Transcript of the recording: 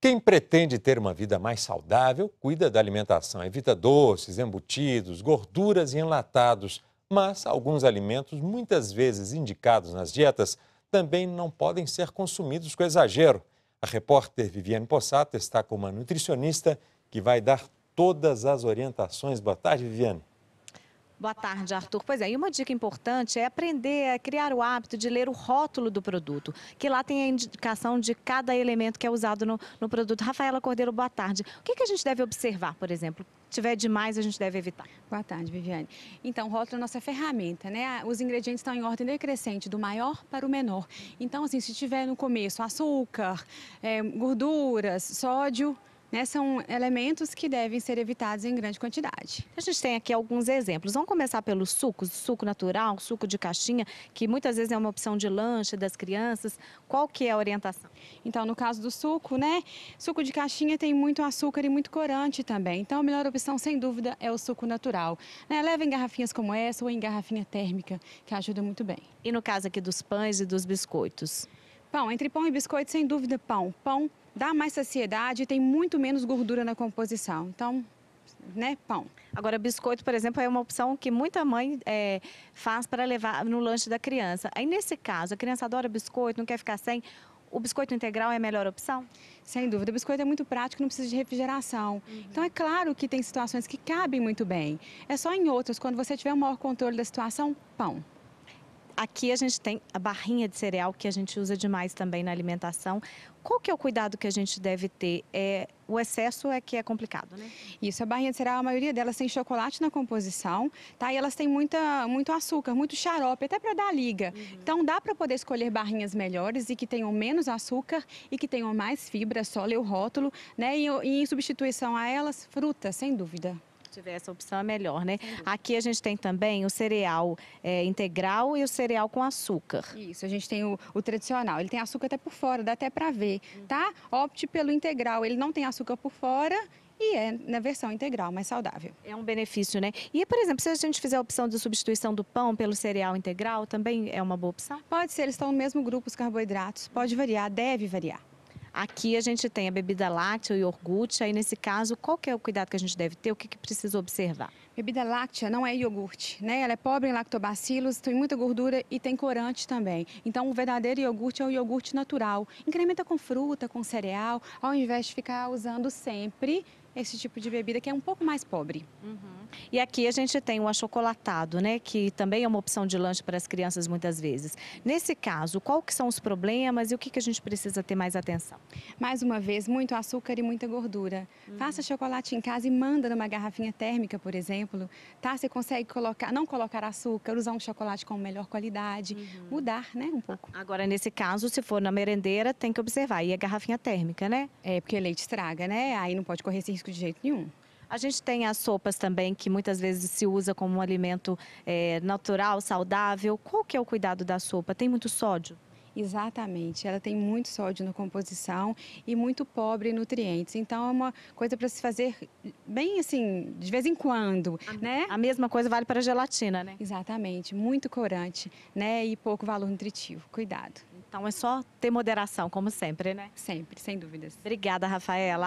Quem pretende ter uma vida mais saudável, cuida da alimentação, evita doces, embutidos, gorduras e enlatados. Mas alguns alimentos, muitas vezes indicados nas dietas, também não podem ser consumidos com exagero. A repórter Viviane Possato está com uma nutricionista que vai dar todas as orientações. Boa tarde, Viviane. Boa tarde, Arthur. Pois é, e uma dica importante é aprender a criar o hábito de ler o rótulo do produto, que lá tem a indicação de cada elemento que é usado no produto. Rafaela Cordeiro, boa tarde. O que a gente deve observar, por exemplo? Se tiver demais, a gente deve evitar. Boa tarde, Viviane. Então, o rótulo é a nossa ferramenta, né? Os ingredientes estão em ordem decrescente, do maior para o menor. Então, assim, se tiver no começo açúcar, gorduras, sódio, né, são elementos que devem ser evitados em grande quantidade. A gente tem aqui alguns exemplos. Vamos começar pelos sucos, suco natural, suco de caixinha, que muitas vezes é uma opção de lanche das crianças. Qual que é a orientação? Então, no caso do suco, né, suco de caixinha tem muito açúcar e muito corante também. Então, a melhor opção, sem dúvida, é o suco natural. Né? Leva em garrafinhas como essa ou em garrafinha térmica, que ajuda muito bem. E no caso aqui dos pães e dos biscoitos? Pão, entre pão e biscoito, sem dúvida, pão. Pão dá mais saciedade e tem muito menos gordura na composição. Então, né, pão. Agora, biscoito, por exemplo, é uma opção que muita mãe faz para levar no lanche da criança. Aí, nesse caso, a criança adora biscoito, não quer ficar sem. O biscoito integral é a melhor opção? Sem dúvida, o biscoito é muito prático, não precisa de refrigeração. Então, é claro que tem situações que cabem muito bem. É só em outras, quando você tiver o maior controle da situação, pão. Aqui a gente tem a barrinha de cereal, que a gente usa demais também na alimentação. Qual que é o cuidado que a gente deve ter? O excesso é que é complicado, né? Isso, a barrinha de cereal, a maioria delas tem chocolate na composição, tá? E elas têm muito açúcar, muito xarope, até para dar liga. Então, dá para poder escolher barrinhas melhores e que tenham menos açúcar e que tenham mais fibra, só ler o rótulo, né? E em substituição a elas, frutas, sem dúvida. Se tiver essa opção é melhor, né? Aqui a gente tem também o cereal integral e o cereal com açúcar. Isso, a gente tem o tradicional, ele tem açúcar até por fora, dá até para ver, tá? Opte pelo integral, ele não tem açúcar por fora e é na versão integral, mais saudável. É um benefício, né? E, por exemplo, se a gente fizer a opção de substituição do pão pelo cereal integral, também é uma boa opção? Pode ser, eles estão no mesmo grupo, os carboidratos, pode variar, deve variar. Aqui a gente tem a bebida láctea, o iogurte. Aí, nesse caso, qual que é o cuidado que a gente deve ter? O que precisa observar? Bebida láctea não é iogurte, né? Ela é pobre em lactobacilos, tem muita gordura e tem corante também. Então, o verdadeiro iogurte é o iogurte natural. Incrementa com fruta, com cereal, ao invés de ficar usando sempre esse tipo de bebida que é um pouco mais pobre. E aqui a gente tem o achocolatado, né? Que também é uma opção de lanche para as crianças muitas vezes. Nesse caso, qual que são os problemas e o que a gente precisa ter mais atenção? Mais uma vez, muito açúcar e muita gordura. Faça chocolate em casa e manda numa garrafinha térmica, por exemplo. Tá? Você consegue não colocar açúcar, usar um chocolate com melhor qualidade, mudar, né, um pouco. Agora, nesse caso, se for na merendeira, tem que observar. E a garrafinha térmica, né? É, porque leite estraga, né? Aí não pode correr esse risco de jeito nenhum. A gente tem as sopas também, que muitas vezes se usa como um alimento natural, saudável. Qual que é o cuidado da sopa? Tem muito sódio? Exatamente, ela tem muito sódio na composição e muito pobre em nutrientes. Então, é uma coisa para se fazer bem assim, de vez em quando, né? A mesma coisa vale para a gelatina, né? Exatamente, muito corante, né? E pouco valor nutritivo. Cuidado. Então é só ter moderação, como sempre, né? Sempre, sem dúvidas. Obrigada, Rafaela.